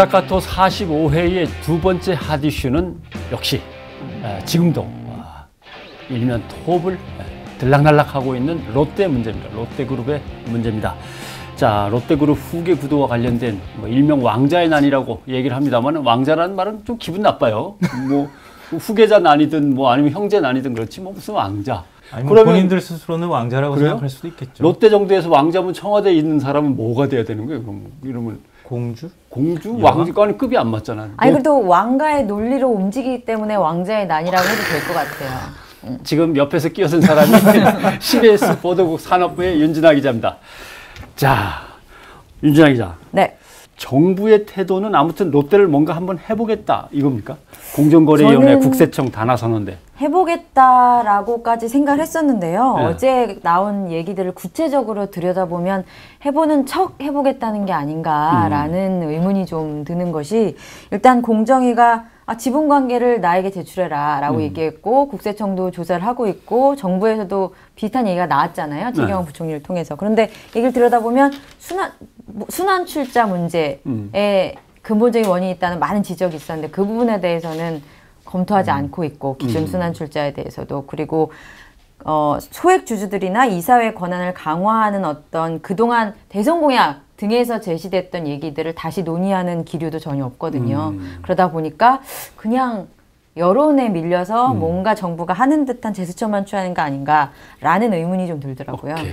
스타카토 45회의 두 번째 핫 이슈는 역시 지금도 일면 톱을 들락날락하고 있는 롯데 문제입니다. 롯데그룹의 문제입니다. 자, 롯데그룹 후계 구도와 관련된 일명 왕자의 난이라고 얘기를 합니다만, 왕자라는 말은 좀 기분 나빠요. 뭐 후계자 난이든 뭐 아니면 형제 난이든 그렇지 뭐 무슨 왕자. 아니, 뭐 그러면 본인들 스스로는 왕자라고 그래요? 생각할 수도 있겠죠. 롯데 정도에서 왕자면 청와대에 있는 사람은 뭐가 돼야 되는 거예요? 그럼 이러면 공주? 공주? 왕자과는 급이 안 맞잖아요. 아니 그래도 왕가의 논리로 움직이기 때문에 왕자의 난이라고 해도 될 것 같아요. 지금 옆에서 끼어든 사람이 CBS 보도국 산업부의 윤진아 기자입니다. 자, 윤진아 기자. 네. 정부의 태도는 아무튼 롯데를 뭔가 한번 해보겠다 이겁니까? 공정거래위원회 국세청 다 나섰는데. 해보겠다라고까지 생각을 했었는데요. 네. 어제 나온 얘기들을 구체적으로 들여다보면 해보는 척 해보겠다는 게 아닌가라는 의문이 좀 드는 것이, 일단 공정위가 지분관계를 나에게 제출해라 라고 얘기했고, 국세청도 조사를 하고 있고, 정부에서도 비슷한 얘기가 나왔잖아요. 최경환 부총리를 통해서. 그런데 얘기를 들여다보면 순환 출자 문제에 근본적인 원인이 있다는 많은 지적이 있었는데, 그 부분에 대해서는 검토하지 않고 있고, 기존 순환 출자에 대해서도. 그리고 소액 주주들이나 이사회 권한을 강화하는 어떤 그동안 대선 공약 등에서 제시됐던 얘기들을 다시 논의하는 기류도 전혀 없거든요. 그러다 보니까 그냥 여론에 밀려서 뭔가 정부가 하는 듯한 제스처만 취하는 거 아닌가라는 의문이 좀 들더라고요. 오케이.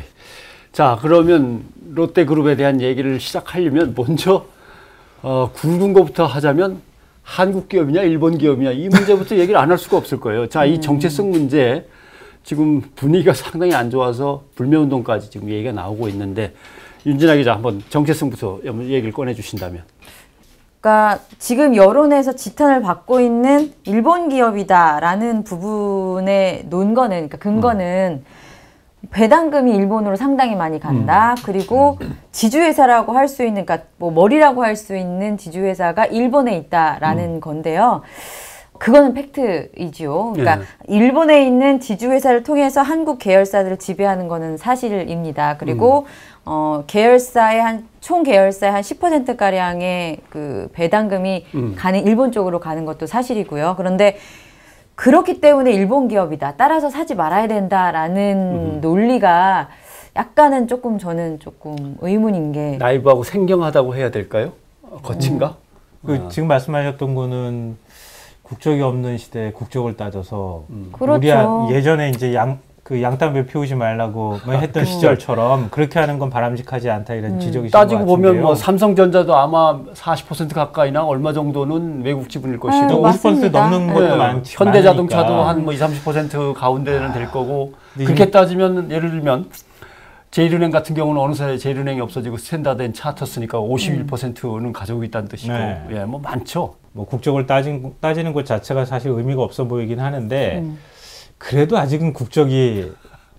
자, 그러면 롯데그룹에 대한 얘기를 시작하려면 먼저 굵은 것부터 하자면 한국 기업이냐 일본 기업이냐 이 문제부터 얘기를 안 할 수가 없을 거예요. 자, 이 정체성 문제 지금 분위기가 상당히 안 좋아서 불매운동까지 지금 얘기가 나오고 있는데, 윤진아 기자 한번 정체성부터 얘기를 꺼내 주신다면. 그러니까 지금 여론에서 지탄을 받고 있는 일본 기업이다라는 부분에 논거는, 그러니까 근거는 배당금이 일본으로 상당히 많이 간다. 그리고 지주회사라고 할 수 있는, 그러니까 뭐 머리라고 할 수 있는 지주회사가 일본에 있다라는 건데요. 그거는 팩트이지요. 그러니까 일본에 있는 지주회사를 통해서 한국 계열사들을 지배하는 거는 사실입니다. 그리고 계열사의 총 계열사의 한 10%가량의 그 배당금이 가는 일본 쪽으로 가는 것도 사실이고요. 그런데 그렇기 때문에 일본 기업이다, 따라서 사지 말아야 된다라는 논리가 약간은 저는 조금 의문인 게, 나이브하고 생경하다고 해야 될까요? 거친가? 지금 말씀하셨던 거는 국적이 없는 시대에 국적을 따져서 그렇죠. 우리 예전에 이제 양담배 피우지 말라고 했던 시절처럼 그렇게 하는 건 바람직하지 않다, 이런 지적이 따지고 보면 뭐 삼성전자도 아마 40% 가까이나 얼마 정도는 외국 지분일 것이고 50% 넘는 것도 많지. 현대자동차도 한 뭐 20-30% 가운데는 될 거고. 그렇게 따지면 예를 들면 제일은행 같은 경우는 어느 사이에 제일은행이 없어지고 스탠다드앤 차터스니까 51%는 가지고 있다는 뜻이고. 네. 예, 뭐 많죠. 뭐 국적을 따지는 것 자체가 사실 의미가 없어 보이긴 하는데, 그래도 아직은 국적이,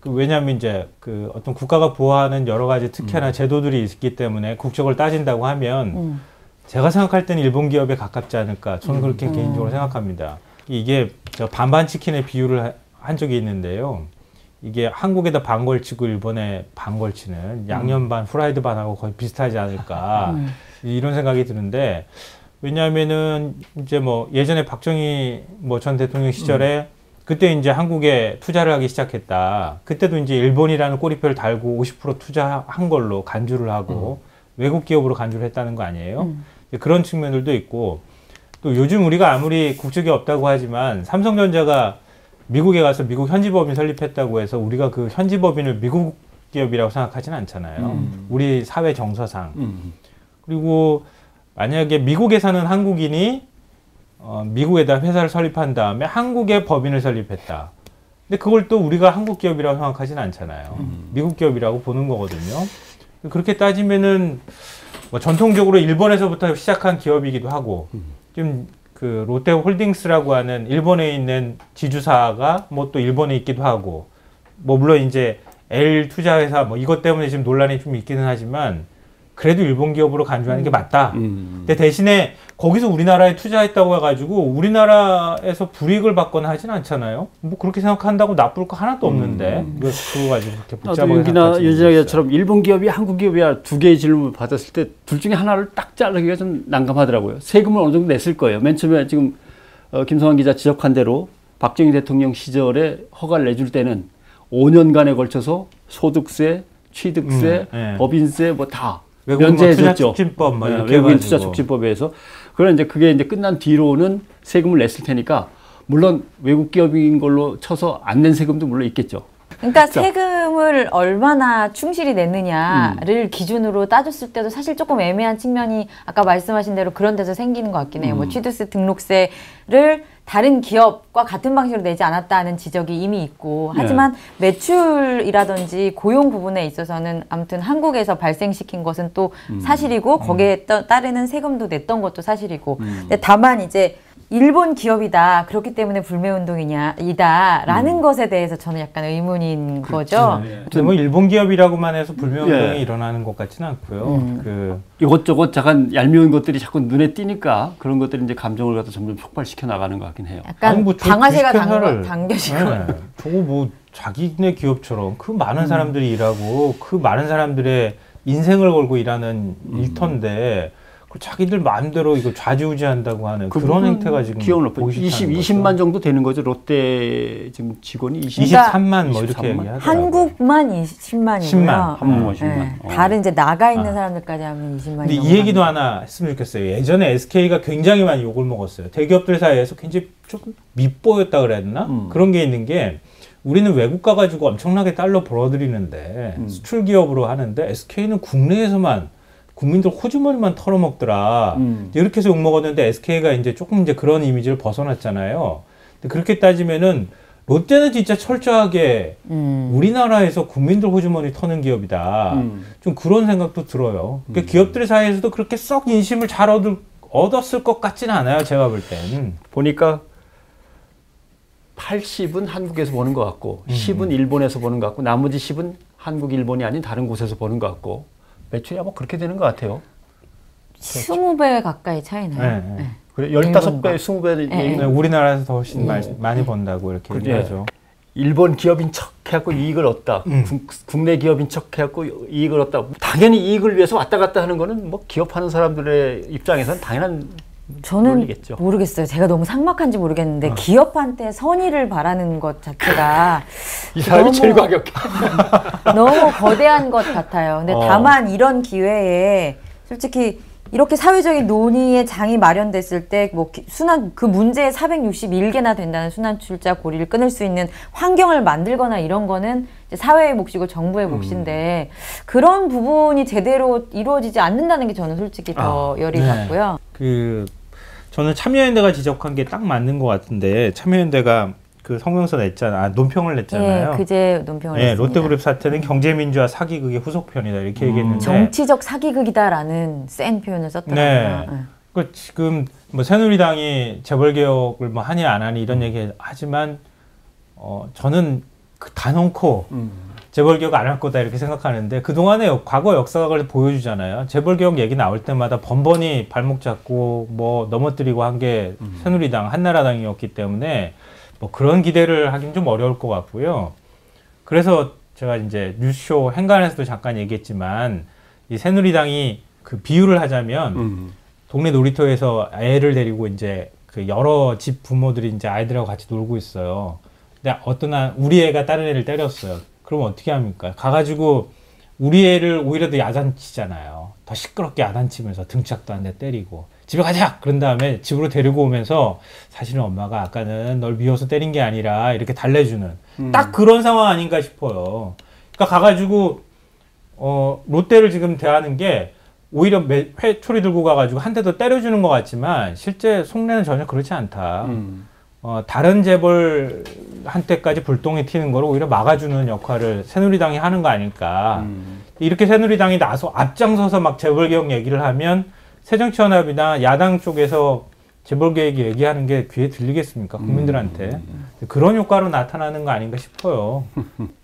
왜냐하면 이제 그 어떤 국가가 부여하는 여러 가지 특혜나 제도들이 있기 때문에 국적을 따진다고 하면 제가 생각할 때는 일본 기업에 가깝지 않을까, 저는 그렇게 개인적으로 생각합니다. 이게 제가 반반 치킨의 비유를 한 적이 있는데요. 이게 한국에다 반 걸치고 일본에 반 걸치는 양념 반 후라이드 반하고 거의 비슷하지 않을까 이런 생각이 드는데, 왜냐하면은 이제 뭐 예전에 박정희 뭐 전 대통령 시절에 그때 이제 한국에 투자를 하기 시작했다. 그때도 이제 일본이라는 꼬리표를 달고 50% 투자한 걸로 간주를 하고 외국 기업으로 간주를 했다는 거 아니에요? 그런 측면들도 있고, 또 요즘 우리가 아무리 국적이 없다고 하지만 삼성전자가 미국에 가서 미국 현지법인 설립했다고 해서 우리가 그 현지법인을 미국 기업이라고 생각하지는 않잖아요. 우리 사회 정서상. 그리고 만약에 미국에 사는 한국인이 미국에다 회사를 설립한 다음에 한국의 법인을 설립했다. 근데 그걸 또 우리가 한국 기업이라고 생각하지는 않잖아요. 미국 기업이라고 보는 거거든요. 그렇게 따지면은 뭐 전통적으로 일본에서부터 시작한 기업이기도 하고, 지금 그 롯데홀딩스라고 하는 일본에 있는 지주사가 뭐 또 일본에 있기도 하고, 뭐 물론 이제 L 투자회사 뭐 이것 때문에 지금 논란이 좀 있기는 하지만, 그래도 일본 기업으로 간주하는 게 맞다. 근데 대신에 거기서 우리나라에 투자했다고 해가지고 우리나라에서 불이익을 받거나 하진 않잖아요. 뭐 그렇게 생각한다고 나쁠 거 하나도 없는데 그거 가지고 그렇게 복잡하게 여기나 윤진아처럼 일본 기업이 한국 기업이야 두 개의 질문을 받았을 때 둘 중에 하나를 딱 자르기가 좀 난감하더라고요. 세금을 어느 정도 냈을 거예요. 맨 처음에 지금 김성환 기자 지적한 대로 박정희 대통령 시절에 허가를 내줄 때는 5년간에 걸쳐서 소득세, 취득세, 법인세 뭐 다 면제해줬죠. 투자촉진법 뭐 이렇게 외국인 투자촉진법에 의해서. 그런 이제 그게 이제 끝난 뒤로는 세금을 냈을 테니까 물론 외국 기업인 걸로 쳐서 안 낸 세금도 물론 있겠죠. 그러니까 세금을 얼마나 충실히 냈느냐를 기준으로 따졌을 때도 사실 조금 애매한 측면이 아까 말씀하신 대로 그런 데서 생기는 것 같긴 해요. 뭐 취득세, 등록세를 다른 기업과 같은 방식으로 내지 않았다는 지적이 이미 있고 하지만 매출이라든지 고용 부분에 있어서는 아무튼 한국에서 발생시킨 것은 또 사실이고 거기에 따르는 세금도 냈던 것도 사실이고 근데 다만 이제 일본 기업이다. 그렇기 때문에 불매운동이다라는 것에 대해서 저는 약간 의문인 거죠. 네. 뭐 일본 기업이라고만 해서 불매운동이 일어나는 것 같지는 않고요. 이것저것 잠깐 얄미운 것들이 자꾸 눈에 띄니까 그런 것들이 이제 감정을 갖다 점점 폭발시켜 나가는 것 같긴 해요. 약간 뭐 방아쇠가 당겨지고. 네. 저거 뭐 자기네 기업처럼 그 많은 사람들이 일하고 그 많은 사람들의 인생을 걸고 일하는 일터인데 그 자기들 마음대로 이거 좌지우지한다고 하는 그런 행태가 지금 보기 싫다는 20만 정도 되는 거죠. 롯데 지금 직원이 23만 뭐 이렇게 얘기하더라고요. 한국만 20만이고요. 10만. 한국만 10만. 네. 다른 이제 나가 있는 사람들까지 하면 20만이. 근데 이 얘기도 하나 했으면 좋겠어요. 예전에 SK가 굉장히 많이 욕을 먹었어요. 대기업들 사이에서 굉장히 조금 밉보였다 그래야 되나? 그런 게 있는 게 우리는 외국 가가지고 엄청나게 달러 벌어들이는데 수출 기업으로 하는데 SK는 국내에서만 국민들 호주머니만 털어먹더라. 이렇게 해서 욕먹었는데 SK가 이제 조금 이제 그런 이미지를 벗어났잖아요. 근데 그렇게 따지면은 롯데는 진짜 철저하게 우리나라에서 국민들 호주머니 터는 기업이다. 좀 그런 생각도 들어요. 그러니까 기업들 사이에서도 그렇게 썩 인심을 잘 얻었을 것 같지는 않아요. 제가 볼 땐. 보니까 80은 한국에서 버는 것 같고 10은 일본에서 버는 것 같고 나머지 10은 한국, 일본이 아닌 다른 곳에서 버는 것 같고 매출이 아마 그렇게 되는 것 같아요. 20배 가까이 차이 나요. 네. 그래 15배, 20배 네. 우리나라에서 더 훨씬 많이 번다고 이렇게 얘기하죠. 일본 기업인 척 해갖고 이익을 얻다. 국내 기업인 척 해갖고 이익을 얻다. 당연히 이익을 위해서 왔다 갔다 하는 거는 뭐 기업하는 사람들의 입장에서는 당연한 저는 논리겠죠. 모르겠어요. 제가 너무 삭막한지 모르겠는데 기업한테 선의를 바라는 것 자체가 이 사람이 제일 과격해. 너무 거대한 것 같아요. 근데 다만 이런 기회에 솔직히 이렇게 사회적인 논의의 장이 마련됐을 때 뭐 순환 그 문제에 461개나 된다는 순환 출자 고리를 끊을 수 있는 환경을 만들거나 이런 거는 이제 사회의 몫이고 정부의 몫인데 그런 부분이 제대로 이루어지지 않는다는 게 저는 솔직히 더 열이 받고요. 저는 참여연대가 지적한 게 딱 맞는 것 같은데 참여연대가 그 성명서 냈잖아, 논평을 냈잖아요. 네, 그제 논평을 냈습니다. 롯데그룹 사태는 경제민주화 사기극의 후속편이다 이렇게 얘기했는데 정치적 사기극이다라는 센 표현을 썼더라고요. 네. 그 지금 뭐 새누리당이 재벌개혁을 뭐 하니 안 하니 이런 얘기 하지만 저는 그 단언코 재벌개혁 안 할 거다 이렇게 생각하는데 그동안의 과거 역사를 보여주잖아요. 재벌개혁 얘기 나올 때마다 번번이 발목 잡고 뭐 넘어뜨리고 한 게 새누리당, 한나라당이었기 때문에 뭐 그런 기대를 하긴 좀 어려울 것 같고요. 그래서 제가 이제 뉴스쇼 행간에서도 잠깐 얘기했지만 이 새누리당이 그 비유를 하자면 동네 놀이터에서 애를 데리고 이제 그 여러 집 부모들이 이제 아이들하고 같이 놀고 있어요. 근데 우리 애가 다른 애를 때렸어요. 그럼 어떻게 합니까? 가가지고 우리 애를 오히려 더 야단치잖아요. 더 시끄럽게 야단치면서 등짝도 한 대 때리고 집에 가자! 그런 다음에 집으로 데리고 오면서 사실은 엄마가 아까는 널 미워서 때린 게 아니라 이렇게 달래주는 딱 그런 상황 아닌가 싶어요. 그러니까 가가지고 롯데를 지금 대하는 게 오히려 회초리 들고 가가지고 한 대 더 때려주는 것 같지만 실제 속내는 전혀 그렇지 않다. 다른 재벌한테까지 불똥이 튀는 거를 오히려 막아주는 역할을 새누리당이 하는 거 아닐까. 이렇게 새누리당이 나서 앞장서서 막 재벌개혁 얘기를 하면 새정치연합이나 야당 쪽에서 재벌개혁 얘기하는 게 귀에 들리겠습니까? 국민들한테. 그런 효과로 나타나는 거 아닌가 싶어요.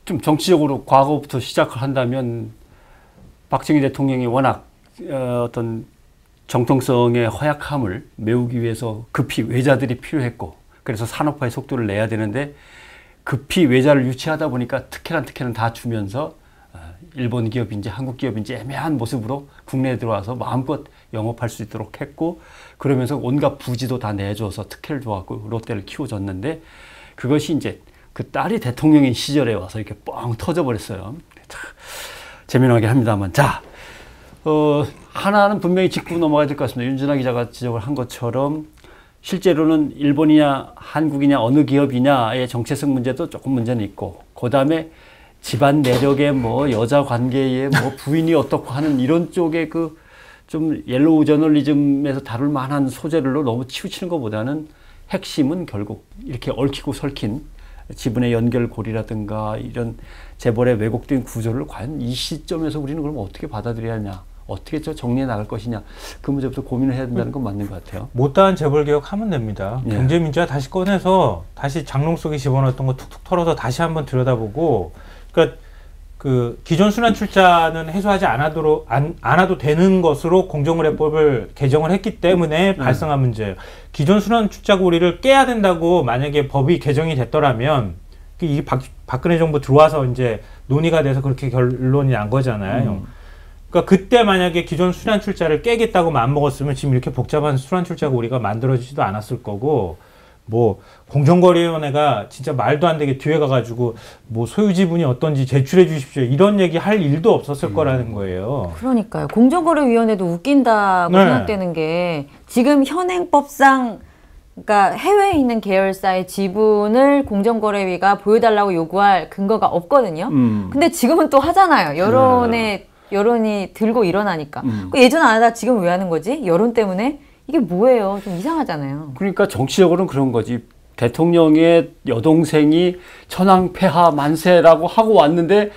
좀 정치적으로 과거부터 시작을 한다면 박정희 대통령이 워낙 어떤 정통성의 허약함을 메우기 위해서 급히 외자들이 필요했고 그래서 산업화의 속도를 내야 되는데 급히 외자를 유치하다 보니까 특혜는 다 주면서 일본 기업인지 한국 기업인지 애매한 모습으로 국내에 들어와서 마음껏 영업할 수 있도록 했고 그러면서 온갖 부지도 다 내줘서 특혜를 줘갖고 롯데를 키워줬는데 그것이 이제 그 딸이 대통령인 시절에 와서 이렇게 뻥 터져버렸어요. 자, 재미나게 합니다만. 자, 하나는 분명히 짚고 넘어가야 될 것 같습니다. 윤준하 기자가 지적을 한 것처럼 실제로는 일본이냐 한국이냐 어느 기업이냐의 정체성 문제도 조금 문제는 있고 그 다음에 집안 내력에 뭐 여자 관계에 뭐 부인이 어떻고 하는 이런 쪽에 그 좀 옐로우 저널리즘에서 다룰 만한 소재들로 너무 치우치는 것보다는 핵심은 결국 이렇게 얽히고 설킨 지분의 연결고리라든가 이런 재벌의 왜곡된 구조를 과연 이 시점에서 우리는 그럼 어떻게 받아들여야 하냐, 어떻게 정리해 나갈 것이냐, 그 문제부터 고민을 해야 된다는 건 맞는 것 같아요. 못다한 재벌개혁 하면 됩니다. 예. 경제민주화 다시 꺼내서 다시 장롱 속에 집어넣었던 거 툭툭 털어서 다시 한번 들여다보고, 그러니까 그 기존 순환출자는 해소하지 않아도 되는 것으로 공정거래법을 개정을 했기 때문에 발생한 문제예요. 기존 순환출자 고리를 깨야 된다고 만약에 법이 개정이 됐더라면 이 박근혜 정부 들어와서 이제 논의가 돼서 그렇게 결론이 난 거잖아요. 그러니까 그때 만약에 기존 순환출자를 깨겠다고 마음먹었으면 지금 이렇게 복잡한 순환출자 고리가 만들어지지도 않았을 거고, 뭐 공정거래위원회가 진짜 말도 안 되게 뒤에 가가지고 뭐 소유 지분이 어떤지 제출해 주십시오 이런 얘기 할 일도 없었을 거라는 거예요. 그러니까요. 공정거래위원회도 웃긴다고 생각되는 게 지금 현행법상 그러니까 해외에 있는 계열사의 지분을 공정거래위가 보여달라고 요구할 근거가 없거든요. 근데 지금은 또 하잖아요. 여론이 들고 일어나니까. 예전 안 하다 지금 왜 하는 거지? 여론 때문에? 이게 뭐예요? 좀 이상하잖아요. 그러니까 정치적으로는 그런 거지. 대통령의 여동생이 천황폐하 만세라고 하고 왔는데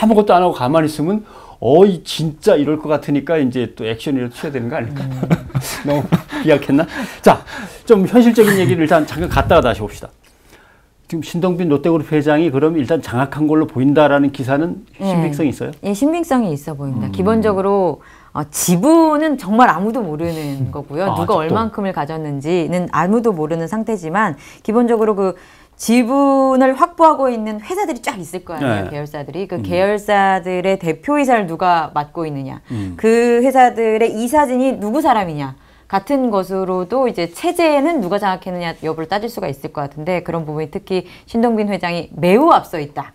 아무것도 안 하고 가만히 있으면 어이 진짜 이럴 것 같으니까 이제 또 액션을 취해야 되는 거 아닐까? 너무 비약했나? 자, 좀 현실적인 얘기를 일단 잠깐 갔다가 다시 봅시다. 지금 신동빈 롯데그룹 회장이 그럼 일단 장악한 걸로 보인다라는 기사는 신빙성이 있어요? 예, 신빙성이 있어 보입니다. 기본적으로 지분은 정말 아무도 모르는 거고요. 누가 얼만큼을 가졌는지는 아무도 모르는 상태지만 기본적으로 그 지분을 확보하고 있는 회사들이 쫙 있을 거 아니에요. 계열사들이. 그 계열사들의 대표이사를 누가 맡고 있느냐. 그 회사들의 이사진이 누구 사람이냐. 같은 것으로도 이제 체제는 누가 장악했느냐 여부를 따질 수가 있을 것 같은데 그런 부분이 특히 신동빈 회장이 매우 앞서 있다.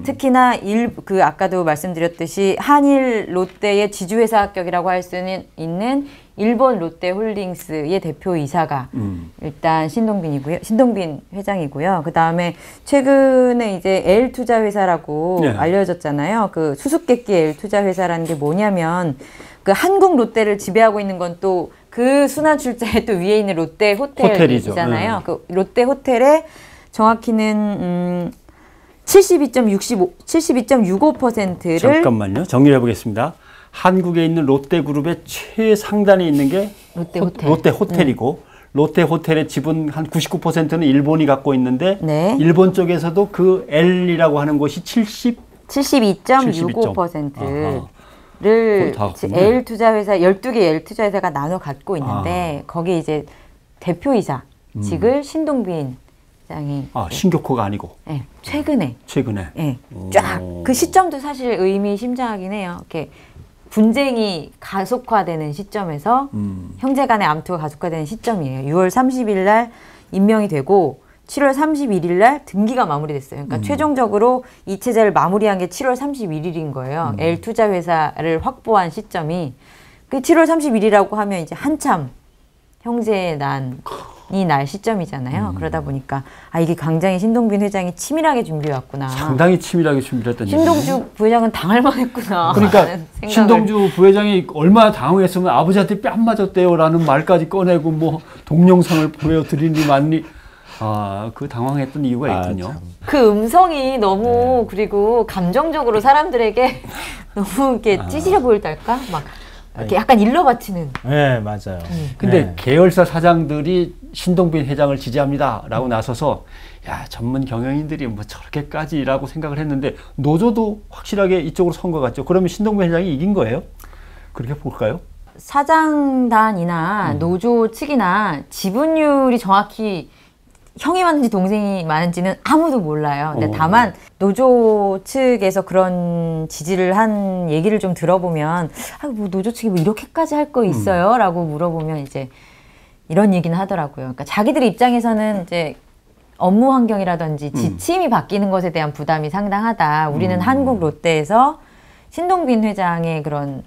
특히나 그 아까도 말씀드렸듯이 한일 롯데의 지주회사 합격이라고 할 수는 있는 일본 롯데홀딩스의 대표이사가 일단 신동빈 회장이고요. 그 다음에 최근에 이제 L투자회사라고 알려졌잖아요. 그 수수께끼 L투자회사라는 게 뭐냐면 그 한국 롯데를 지배하고 있는 건 또 그 순환출자의 또 위에 있는 롯데 호텔이잖아요. 그 롯데 호텔에 정확히는 72.65%를 잠깐만요. 정리를 해보겠습니다. 한국에 있는 롯데그룹의 최상단에 있는 게 롯데 호텔이고 롯데 호텔의 지분 한 99%는 일본이 갖고 있는데 일본 쪽에서도 그 L이라고 하는 곳이 72.65%를 L투자회사 12개 L투자회사가 나눠 갖고 있는데 거기 이제 대표이사직을 신동빈 회장이 신교코가 아니고 최근에 쫙 그 시점도 사실 의미심장하긴 해요. 이렇게 분쟁이 가속화되는 시점에서 형제 간의 암투가 가속화되는 시점이에요. 6월 30일 날 임명이 되고 7월 31일 날 등기가 마무리됐어요. 그러니까 최종적으로 이 체제를 마무리한 게 7월 31일인 거예요. L투자회사를 확보한 시점이. 그 7월 31일이라고 하면 이제 한참 형제난이 날 시점이잖아요. 그러다 보니까 이게 굉장히 신동빈 회장이 치밀하게 준비해왔구나. 상당히 치밀하게 준비했던 신동주 부회장은 당할 만했구나. 그러니까 신동주 부회장이 얼마나 당황했으면 아버지한테 뺨 맞았대요라는 말까지 꺼내고 뭐 동영상을 보여드리니 많니. 그 당황했던 이유가 있군요. 그 음성이 너무 그리고 감정적으로 사람들에게 너무 이렇게 찌질해 보일달까? 막 이렇게 약간 일러바치는. 네, 맞아요. 근데 계열사 사장들이 신동빈 회장을 지지합니다라고 나서서 야, 전문 경영인들이 뭐 저렇게까지라고 생각을 했는데 노조도 확실하게 이쪽으로 선 것 같죠. 그러면 신동빈 회장이 이긴 거예요? 그렇게 볼까요? 사장단이나 노조 측이나 지분율이 정확히 형이 많은지 동생이 많은지는 아무도 몰라요. 근데 다만 노조 측에서 그런 지지를 한 얘기를 좀 들어보면 뭐 노조 측이 뭐 이렇게까지 할 거 있어요? 라고 물어보면 이제 이런 얘기는 하더라고요. 그러니까 자기들 입장에서는 이제 업무 환경이라든지 지침이 바뀌는 것에 대한 부담이 상당하다. 우리는 한국 롯데에서 신동빈 회장의 그런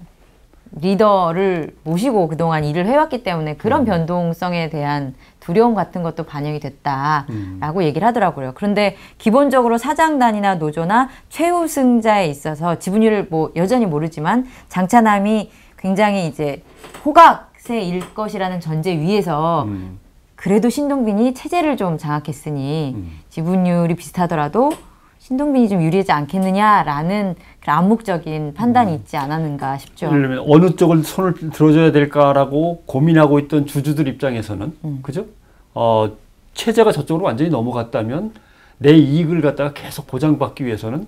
리더를 모시고 그동안 일을 해왔기 때문에 그런 변동성에 대한 두려움 같은 것도 반영이 됐다라고 얘기를 하더라고요. 그런데 기본적으로 사장단이나 노조나 최우승자에 있어서 지분율을 뭐 여전히 모르지만 장차남이 굉장히 이제 호각세일 것이라는 전제 위에서 그래도 신동빈이 체제를 좀 장악했으니 지분율이 비슷하더라도 신동빈이 좀 유리하지 않겠느냐라는 그런 암묵적인 판단이 있지 않았는가 싶죠. 예를 들면 어느 쪽을 손을 들어줘야 될까라고 고민하고 있던 주주들 입장에서는 그죠? 체제가 저쪽으로 완전히 넘어갔다면 내 이익을 갖다가 계속 보장받기 위해서는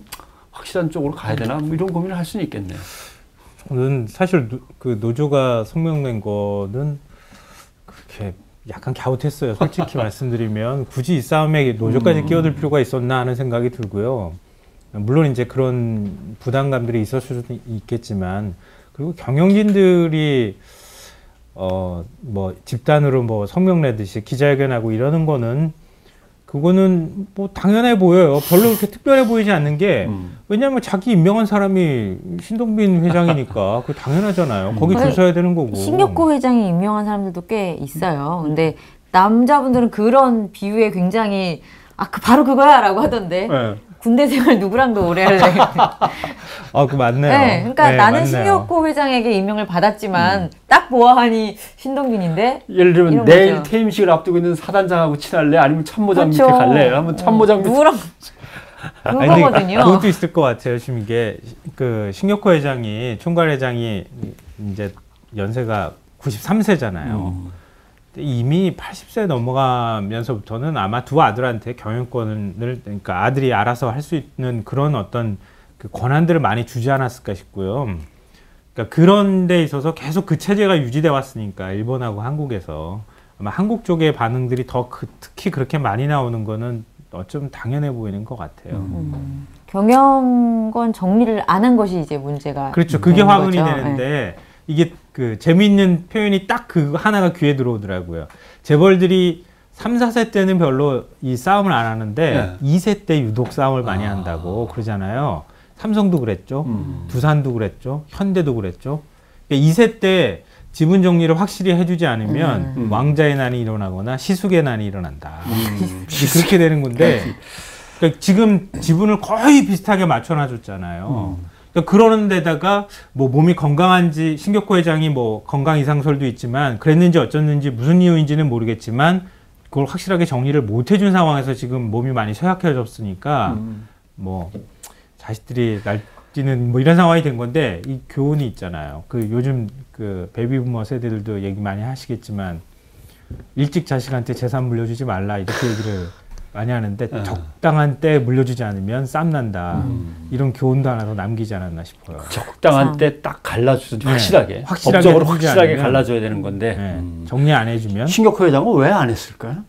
확실한 쪽으로 가야 되나 뭐 이런 고민을 할 수는 있겠네요. 저는 사실 그 노조가 성명낸 거는 그렇게 약간 갸웃했어요. 솔직히 말씀드리면 굳이 이 싸움에 노조까지 끼어들 필요가 있었나 하는 생각이 들고요. 물론 이제 그런 부담감들이 있었을 수도 있겠지만 그리고 경영진들이 뭐 집단으로 뭐 성명 내듯이 기자회견하고 이러는 거는 그거는 뭐 당연해 보여요. 별로 그렇게 특별해 보이지 않는 게 왜냐하면 자기 임명한 사람이 신동빈 회장이니까 그거 당연하잖아요. 거기 줄 서야 되는 거고. 신격호 회장이 임명한 사람들도 꽤 있어요. 근데 남자분들은 그런 비유에 굉장히 바로 그거야라고 하던데. 네. 군대 생활 누구랑도 오래 할래. 그 맞네요. 네, 그러니까 네, 나는 맞네요. 신격호 회장에게 임명을 받았지만 딱 보아하니 신동빈인데. 예를 들면 내일 거죠. 퇴임식을 앞두고 있는 사단장하고 친할래? 아니면 참모장 그렇죠. 밑에 갈래? 하면 참모장 밑에 누구랑 그거거든요. 그것도 있을 것 같아요. 지금 이게 그 신격호 회장이 총괄회장이 이제 연세가 93세잖아요. 이미 80세 넘어가면서부터는 아마 두 아들한테 경영권을 그러니까 아들이 알아서 할 수 있는 그런 어떤 그 권한들을 많이 주지 않았을까 싶고요. 그러니까 그런 데 있어서 계속 그 체제가 유지돼 왔으니까 일본하고 한국에서 아마 한국 쪽의 반응들이 더 특히 그렇게 많이 나오는 거는 어쩜 당연해 보이는 것 같아요. 경영권 정리를 안 한 것이 이제 문제가 그렇죠. 그게 화근이 거죠. 되는데 이게 그 재미있는 표현이 딱 그 하나가 귀에 들어오더라고요. 재벌들이 3, 4세 때는 별로 이 싸움을 안 하는데 2세 때 유독 싸움을 많이 한다고 그러잖아요. 삼성도 그랬죠. 두산도 그랬죠. 현대도 그랬죠. 그러니까 2세 때 지분 정리를 확실히 해주지 않으면 왕자의 난이 일어나거나 시숙의 난이 일어난다. 그렇게 되는 건데 그러니까 지금 지분을 거의 비슷하게 맞춰놔줬잖아요. 그러는 데다가 뭐 몸이 건강한지 신격호 회장이 뭐 건강 이상설도 있지만 그랬는지 어쩌는지 무슨 이유인지는 모르겠지만 그걸 확실하게 정리를 못 해준 상황에서 지금 몸이 많이 쇠약해졌으니까 뭐 자식들이 날뛰는 뭐 이런 상황이 된 건데 이 교훈이 있잖아요. 그 요즘 그 베이비부머 세대들도 얘기 많이 하시겠지만 일찍 자식한테 재산 물려주지 말라 이렇게 얘기를 많이 하는데 적당한 때 물려주지 않으면 쌈 난다. 이런 교훈도 하나 더 남기지 않았나 싶어요. 적당한 때 딱 갈라주지 확실하게. 법적으로 확실하게 갈라줘야 되는 건데 정리 안 해주면. 신격호 회장은 왜 안 했을까요?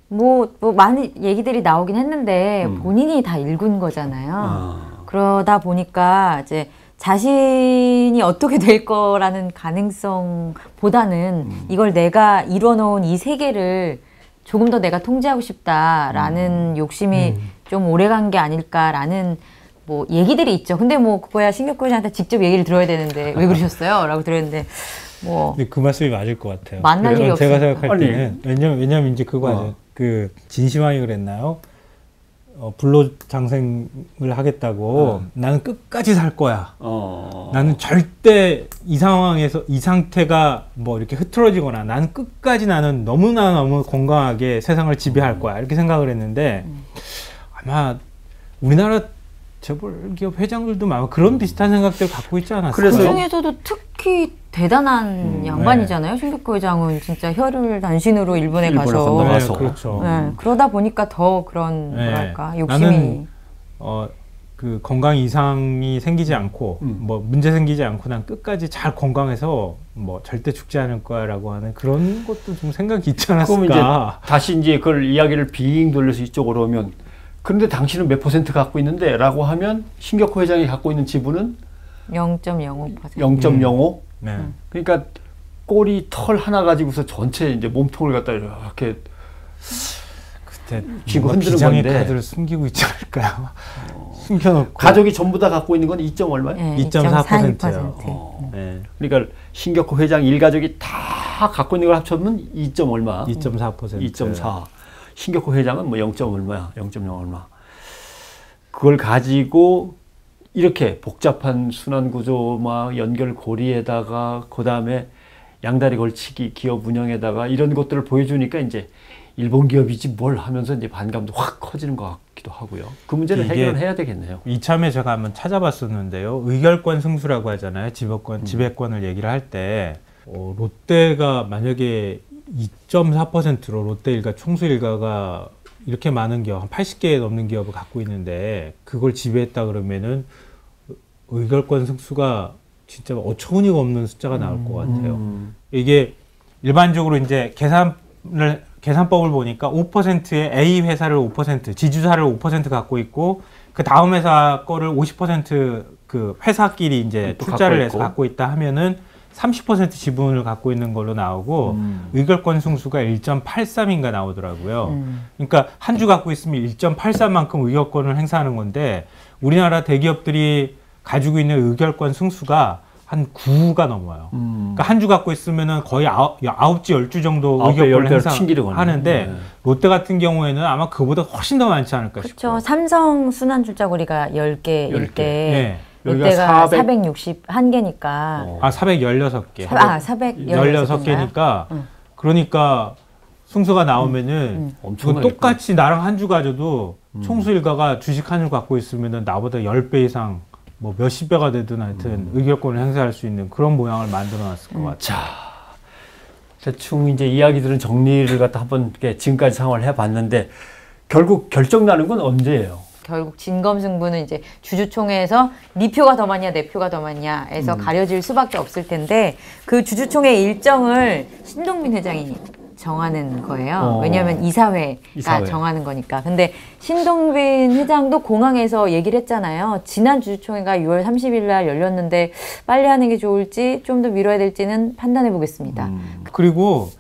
뭐 많은 얘기들이 나오긴 했는데 본인이 다 일군 거잖아요. 그러다 보니까 이제 자신이 어떻게 될 거라는 가능성보다는 이걸 내가 이뤄놓은 이 세계를 조금 더 내가 통제하고 싶다라는 욕심이 좀 오래간 게 아닐까라는 뭐 얘기들이 있죠. 근데 뭐 그거야 신격호 회장한테 직접 얘기를 들어야 되는데 왜 그러셨어요? 라고 들었는데 뭐 근데 그 말씀이 맞을 것 같아요. 만날 일이 제가 없으니까. 생각할 때는 왜냐면 이제 그거 그 진시황이 그랬나요? 불로장생을 하겠다고 나는 끝까지 살 거야. 나는 절대 이 상황에서 이 상태가 뭐 이렇게 흐트러지거나 나는 끝까지 나는 너무 건강하게 세상을 지배할 거야. 이렇게 생각을 했는데 아마 우리나라 재벌 기업 회장들도 아마 그런 비슷한 생각들 갖고 있지 않았을까요? 그 중에서도 특히 대단한 양반이잖아요. 신격호 회장은 진짜 혈을 단신으로 일본에 가서. 그렇죠. 그러다 보니까 더 그런 뭐랄까 욕심이. 나는 그 건강 이상이 생기지 않고 뭐 문제 생기지 않고 난 끝까지 잘 건강해서 뭐 절대 죽지 않을 거야라고 하는 그런 것도 좀 생각이 있지 않았을까. 그럼 이제 다시 이제 그걸 이야기를 빙 돌려서 이쪽으로 오면 그런데 당신은 몇 % 갖고 있는데 라고 하면 신격호 회장이 갖고 있는 지분은 0.05%. 0.05? 네. 그러니까 꼬리 털 하나 가지고서 전체 이제 몸통을 갖다 이렇게 그때 쥐고 흔드는 비장의 건데. 카드를 숨기고 있지 않을까요? 숨겨놓고 가족이 전부 다 갖고 있는 건 2점 얼마예요? 네, 2.4%요. 네. 그러니까 신격호 회장 일가족이 다 갖고 있는 걸 합쳐보면 2점 얼마? 2.4%. 2.4. 신격호 회장은 뭐 0점 얼마야? 0.0 얼마. 그걸 가지고 이렇게 복잡한 순환 구조 막 연결 고리에다가 그다음에 양다리 걸치기 기업 운영에다가 이런 것들을 보여주니까 이제 일본 기업이지 뭘 하면서 이제 반감도 확 커지는 것 같기도 하고요. 그 문제는 이게 해결을 해야 되겠네요. 이참에 제가 한번 찾아봤었는데요. 의결권 승수라고 하잖아요. 지배권을 얘기를 할 때 롯데가 만약에 2.4%로 롯데 일가 총수 일가가 이렇게 많은 기업, 한 80개 넘는 기업을 갖고 있는데 그걸 지배했다 그러면은 의결권 승수가 진짜 어처구니가 없는 숫자가 나올 것 같아요. 이게 일반적으로 이제 계산법을 보니까 5%의 A 회사를 5%, 지주사를 5% 갖고 있고 그 다음 회사 거를 50% 회사끼리 이제 투자를 해서 갖고 있다 하면은 30% 지분을 갖고 있는 걸로 나오고 의결권 승수가 1.83인가 나오더라고요. 그러니까 한 주 갖고 있으면 1.83만큼 의결권을 행사하는 건데 우리나라 대기업들이 가지고 있는 의결권 승수가 한 9가 넘어요. 그러니까 한 주 갖고 있으면은 거의 9주, 10주 정도 의결권을 행사하는데 롯데 같은 경우에는 아마 그보다 훨씬 더 많지 않을까 싶어요. 그렇죠. 삼성 순환출자고리가 10개일 때 네. 롯데가 461개니까. 416개. 416개니까. 그러니까 승수가 나오면은 똑같이 나랑 한 주 가져도 총수 일가가 주식 한 주 갖고 있으면은 나보다 10배 이상 뭐 몇십 배가 되든 하여튼 의결권을 행사할 수 있는 그런 모양을 만들어 놨을 것 같아요. 자, 대충 이제 이야기들은 정리를 갖다 한번 지금까지 상황을 해봤는데 결국 결정 나는 건 언제예요? 결국 진검승부는 이제 주주총회에서 네 표가 더 많냐 내 표가 더 많냐에서 가려질 수밖에 없을 텐데 그 주주총회 일정을 신동빈 회장이 정하는 거예요. 왜냐하면 이사회가 정하는 거니까. 근데 신동빈 회장도 공항에서 얘기를 했잖아요. 지난 주주총회가 6월 30일 날 열렸는데 빨리 하는 게 좋을지 좀 더 미뤄야 될지는 판단해 보겠습니다. 그리고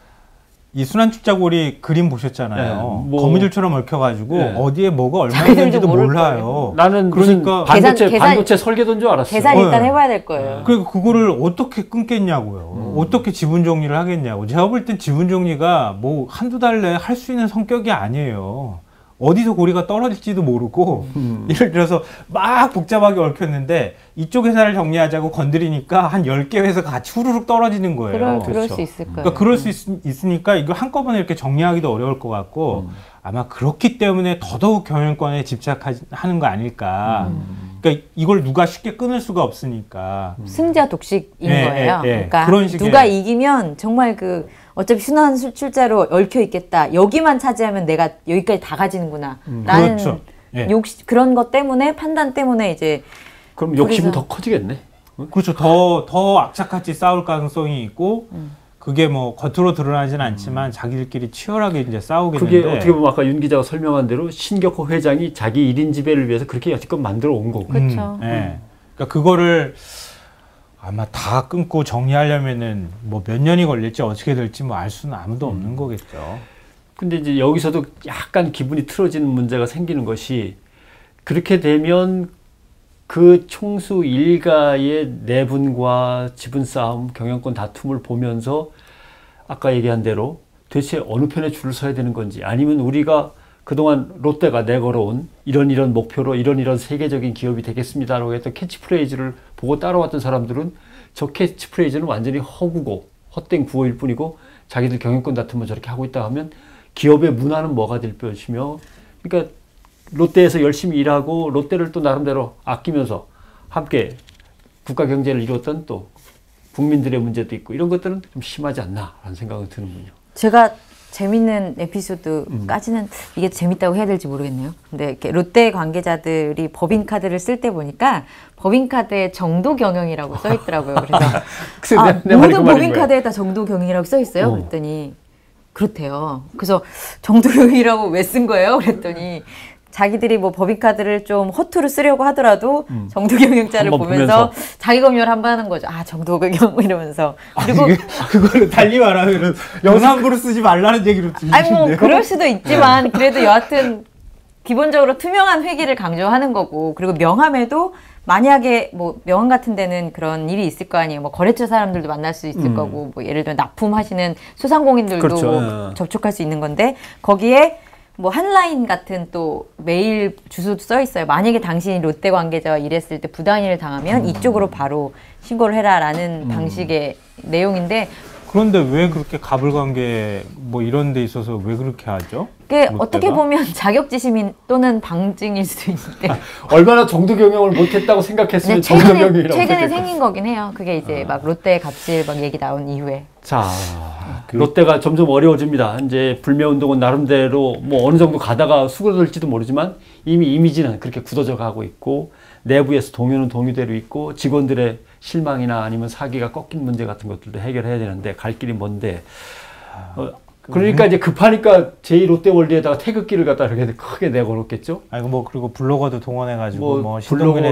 이 순환출자고리 그림 보셨잖아요. 거미줄처럼 얽혀가지고 어디에 뭐가 얼마 있는지도 몰라요. 나는 그러니까 반도체 설계도인 줄 알았어요. 계산 일단 해봐야 될 거예요. 그러니까 그거를 어떻게 끊겠냐고요. 어떻게 지분 정리를 하겠냐고. 제가 볼 땐 지분 정리가 뭐 한두 달 내에 할 수 있는 성격이 아니에요. 어디서 고리가 떨어질지도 모르고 예를 들어서 막 복잡하게 얽혔는데 이쪽 회사를 정리하자고 건드리니까 한 10개 회사가 같이 후루룩 떨어지는 거예요. 그럴 수 있을 거예요. 그러니까 그럴 수 있으니까 이거 한꺼번에 이렇게 정리하기도 어려울 것 같고 아마 그렇기 때문에 더더욱 경영권에 집착하는 거 아닐까. 그러니까 이걸 누가 쉽게 끊을 수가 없으니까. 승자 독식인 거예요. 그러니까 그런 식의 누가 이기면 정말 어차피 순환 출자로 얽혀 있겠다. 여기만 차지하면 내가 여기까지 다 가지는구나. 라는 그렇죠. 그런 것 때문에 판단 때문에 이제 그럼 욕심은 더 커지겠네. 그렇죠. 더 악착같이 싸울 가능성이 있고 그게 뭐 겉으로 드러나지는 않지만 자기들끼리 치열하게 이제 싸우겠는데 그게 어떻게 보면 아까 윤 기자가 설명한 대로 신격호 회장이 자기 1인 지배를 위해서 그렇게 여태껏 만들어 온 거고. 그렇죠. 그러니까 그거를 아마 다 끊고 정리하려면은 뭐 몇 년이 걸릴지 어떻게 될지 뭐 알 수는 아무도 없는 거겠죠. 근데 이제 여기서도 약간 기분이 틀어지는 문제가 생기는 것이 그렇게 되면 그 총수 일가의 내분과 지분 싸움, 경영권 다툼을 보면서 아까 얘기한 대로 대체 어느 편에 줄을 서야 되는 건지 아니면 우리가 그동안 롯데가 내걸어온 이런 목표로 이런 세계적인 기업이 되겠습니다라고 했던 캐치프레이즈를 보고 따라왔던 사람들은 저 캐치프레이즈는 완전히 허구고 헛된 구호일 뿐이고 자기들 경영권 다툼을 저렇게 하고 있다 하면 기업의 문화는 뭐가 될 것이며 그러니까 롯데에서 열심히 일하고 롯데를 또 나름대로 아끼면서 함께 국가 경제를 이루었던 또 국민들의 문제도 있고 이런 것들은 좀 심하지 않나라는 생각이 드는군요. 제가 재밌는 에피소드까지는 이게 재밌다고 해야 될지 모르겠네요. 근데 이렇게 롯데 관계자들이 법인카드를 쓸 때 보니까 법인카드에 정도 경영이라고 써 있더라고요. 그래서 모든 법인카드에 다 정도 경영이라고 써 있어요. 그랬더니 그렇대요. 그래서 정도 경영이라고 왜 쓴 거예요? 그랬더니 자기들이 뭐 법인카드를 좀 허투루 쓰려고 하더라도 정도경영자를 보면서 자기 검열을 한번 하는 거죠. 아, 정도경영 이러면서. 그리고 그거를 달리 말하면 영상으로 쓰지 말라는 얘기로 들리는데요. 아니 뭐 그럴 수도 있지만 그래도 여하튼 기본적으로 투명한 회계를 강조하는 거고, 그리고 명함에도 만약에 뭐 명함 같은 데는 그런 일이 있을 거 아니에요. 뭐 거래처 사람들도 만날 수 있을 거고, 뭐 예를 들면 납품하시는 소상공인들도 그렇죠. 접촉할 수 있는 건데, 거기에 뭐 한라인 같은 또 메일 주소도 써 있어요. 만약에 당신이 롯데 관계자와 일했을 때 부당일을 당하면 이쪽으로 바로 신고를 해라라는 방식의 내용인데, 그런데 왜 그렇게 가불관계 뭐 이런 데 있어서 왜 그렇게 하죠? 그게 롯데가? 어떻게 보면 자격지심 또는 방증일 수도 있는데 얼마나 정도 경영을 못했다고 생각했으면 정도 경영이라고 최근에 생긴 거긴 해요. 그게 이제 막 롯데 갑질 막 얘기 나온 이후에. 자, 롯데가 점점 어려워집니다. 이제 불매운동은 나름대로 뭐 어느 정도 가다가 수그러들지도 모르지만 이미 이미지는 그렇게 굳어져 가고 있고, 내부에서 동요는 동요대로 있고, 직원들의 실망이나 아니면 사기가 꺾인 문제 같은 것들도 해결해야 되는데 갈 길이 먼데, 그러니까 이제 급하니까 제2롯데월드에다가 태극기를 갖다 이렇게 크게 내걸었겠죠. 아이고 뭐 그리고 블로거도 동원해가지고 뭐 신동균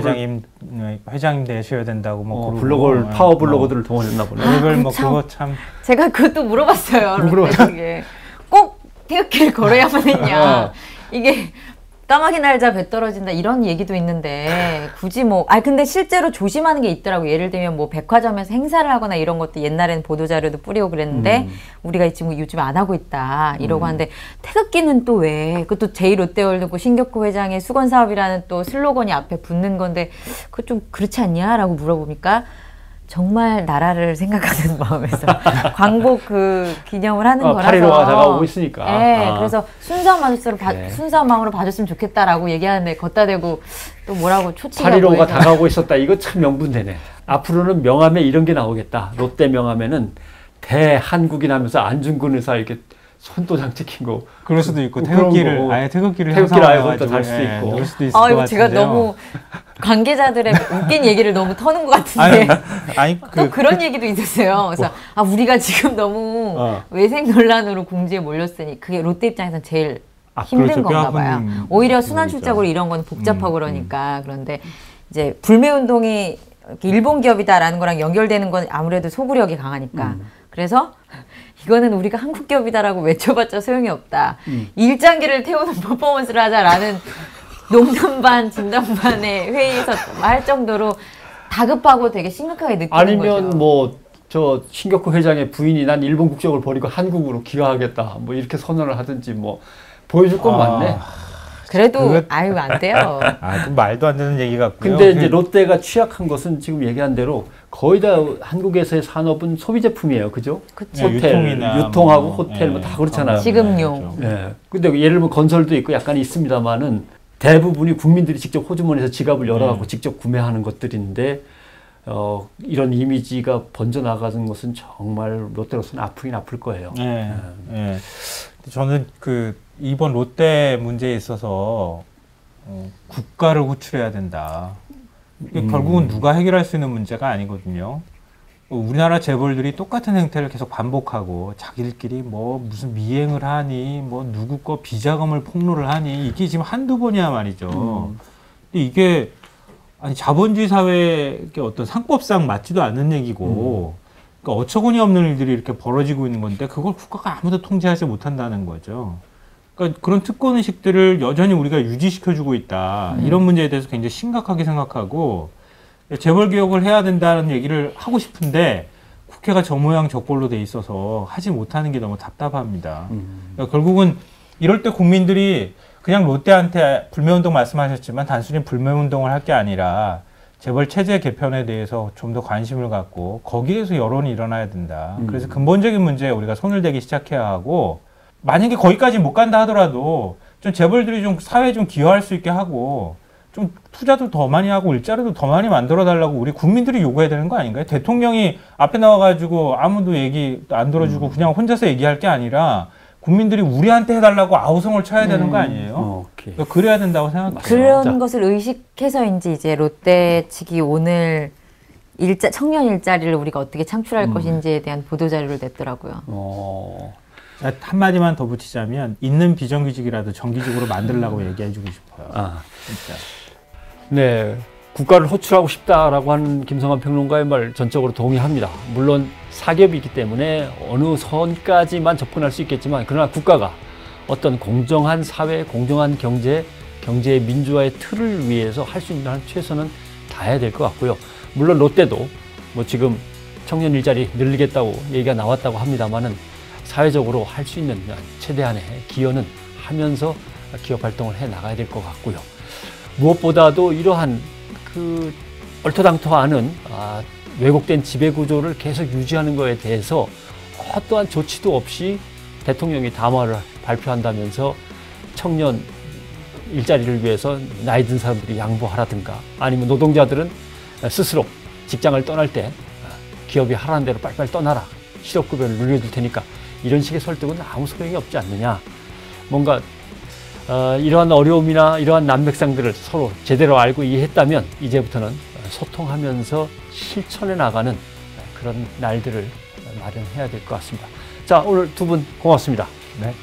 회장님 되셔야 된다고 뭐 블로거 파워 블로거들을 동원했나 보네. 이걸 뭐 그거 참 제가 그것도 물어봤어요. 롯데 꼭 태극기를 걸어야만 했냐. 이게 까마귀 날자 배 떨어진다 이런 얘기도 있는데 굳이 뭐 근데 실제로 조심하는 게 있더라고. 예를 들면 뭐 백화점에서 행사를 하거나 이런 것도 옛날에는 보도자료도 뿌리고 그랬는데 우리가 지금 요즘 안 하고 있다 이러고 하는데, 태극기는 또 왜? 그것도 제2롯데월드 신격호 회장의 수건 사업이라는 또 슬로건이 앞에 붙는 건데 그거 좀 그렇지 않냐? 라고 물어보니까 정말 나라를 생각하는 마음에서 광복 그 기념을 하는 거라서 8.15가 다가오고 있으니까. 네, 그래서 순수한 마음으로 봐줬으면 좋겠다라고 얘기하는데 걷다 대고 또 뭐라고 초치가 8.15가 다가오고 있었다. 이거 참 명분되네. 앞으로는 명함에 이런 게 나오겠다. 롯데 명함에는 대한국인 하면서 안중근 의사 이렇게 손도장 찍힌 거. 그럴 수도 있고, 태극기를 아예 태극기를 아예 거기다 달 수도 있고. 넣을 수도 있을 것 같은데요. 제가 너무 관계자들의 웃긴 얘기를 너무 터는 것 같은데 또 그런 얘기도 있었어요. 그래서 우리가 지금 너무 외생 논란으로 궁지에 몰렸으니 그게 롯데 입장에서는 제일 힘든 건가 봐요. 오히려 순환 출자고로 이런 건 복잡하고 그러니까. 그런데 이제 불매운동이 일본 기업이다라는 거랑 연결되는 건 아무래도 소구력이 강하니까. 그래서 이거는 우리가 한국 기업이다라고 외쳐봤자 소용이 없다. 일장기를 태우는 퍼포먼스를 하자라는 농담 반 진담 반의 회의에서 할 정도로 다급하고 되게 심각하게 느끼는 아니면 거죠. 뭐 저 신격호 회장의 부인이 난 일본 국적을 버리고 한국으로 귀화하겠다 뭐 이렇게 선언을 하든지 뭐 보여줄 건 많네. 그래도 안 돼요. 그 말도 안 되는 얘기 같고요. 근데 이제 롯데가 취약한 것은 지금 얘기한 대로 거의 다 한국에서의 산업은 소비 제품이에요, 그죠? 그쵸. 호텔, 유통하고 호텔 뭐 다 그렇잖아요. 지금용. 예. 근데 예를 들면 건설도 있고 약간 있습니다만은 대부분이 국민들이 직접 호주머니에서 지갑을 열어갖고 직접 구매하는 것들인데, 이런 이미지가 번져 나가는 것은 정말 롯데로서는 아프긴 아플 거예요. 네. 저는 이번 롯데 문제에 있어서 국가를 호출해야 된다. 결국은 누가 해결할 수 있는 문제가 아니거든요. 우리나라 재벌들이 똑같은 행태를 계속 반복하고 자기들끼리 뭐 무슨 미행을 하니 뭐 누구 거 비자금을 폭로를 하니 이게 지금 한두 번이야 말이죠. 근데 이게 자본주의 사회의 어떤 상법상 맞지도 않는 얘기고, 그러니까 어처구니 없는 일들이 이렇게 벌어지고 있는 건데 그걸 국가가 아무도 통제하지 못한다는 거죠. 그러니까 그런 특권 의식들을 여전히 우리가 유지시켜주고 있다. 이런 문제에 대해서 굉장히 심각하게 생각하고 재벌 개혁을 해야 된다는 얘기를 하고 싶은데 국회가 저 모양 저 꼴로 돼 있어서 하지 못하는 게 너무 답답합니다. 그러니까 결국은 이럴 때 국민들이 그냥 롯데한테 불매운동 말씀하셨지만 단순히 불매운동을 할 게 아니라 재벌 체제 개편에 대해서 좀 더 관심을 갖고 거기에서 여론이 일어나야 된다. 그래서 근본적인 문제에 우리가 손을 대기 시작해야 하고, 만약에 거기까지 못 간다 하더라도 좀 재벌들이 좀 사회에 좀 기여할 수 있게 하고 좀 투자도 더 많이 하고 일자리도 더 많이 만들어 달라고 우리 국민들이 요구해야 되는 거 아닌가요? 대통령이 앞에 나와가지고 아무도 얘기 안 들어주고 그냥 혼자서 얘기할 게 아니라 국민들이 우리한테 해달라고 아우성을 쳐야 되는 거 아니에요? 오케이. 그러니까 그래야 된다고 생각해요. 그런 자. 것을 의식해서인지 이제 롯데 측이 오늘 청년 일자리를 우리가 어떻게 창출할 것인지에 대한 보도 자료를 냈더라고요. 자, 한마디만 더 붙이자면 있는 비정규직이라도 정규직으로 만들라고 얘기해주고 싶어요. 아, 진짜. 네. 국가를 호출하고 싶다라고 하는 김성환 평론가의 말 전적으로 동의합니다. 물론 사기업이기 때문에 어느 선까지만 접근할 수 있겠지만 그러나 국가가 어떤 공정한 사회, 공정한 경제의 민주화의 틀을 위해서 할 수 있는 한 최선은 다해야 될 것 같고요. 물론 롯데도 뭐 지금 청년 일자리 늘리겠다고 얘기가 나왔다고 합니다만은 사회적으로 할 수 있는 최대한의 기여는 하면서 기업 활동을 해 나가야 될 것 같고요. 무엇보다도 이러한 그 얼토당토하는 왜곡된 지배구조를 계속 유지하는 것에 대해서 어떠한 조치도 없이 대통령이 담화를 발표한다면서 청년 일자리를 위해서 나이 든 사람들이 양보하라든가 아니면 노동자들은 스스로 직장을 떠날 때 기업이 하라는 대로 빨리빨리 떠나라. 실업급여를 늘려줄 테니까 이런 식의 설득은 아무 소용이 없지 않느냐. 뭔가 이러한 어려움이나 이러한 난맥상들을 서로 제대로 알고 이해했다면 이제부터는 소통하면서 실천해 나가는 그런 날들을 마련해야 될 것 같습니다. 자, 오늘 두 분 고맙습니다. 네.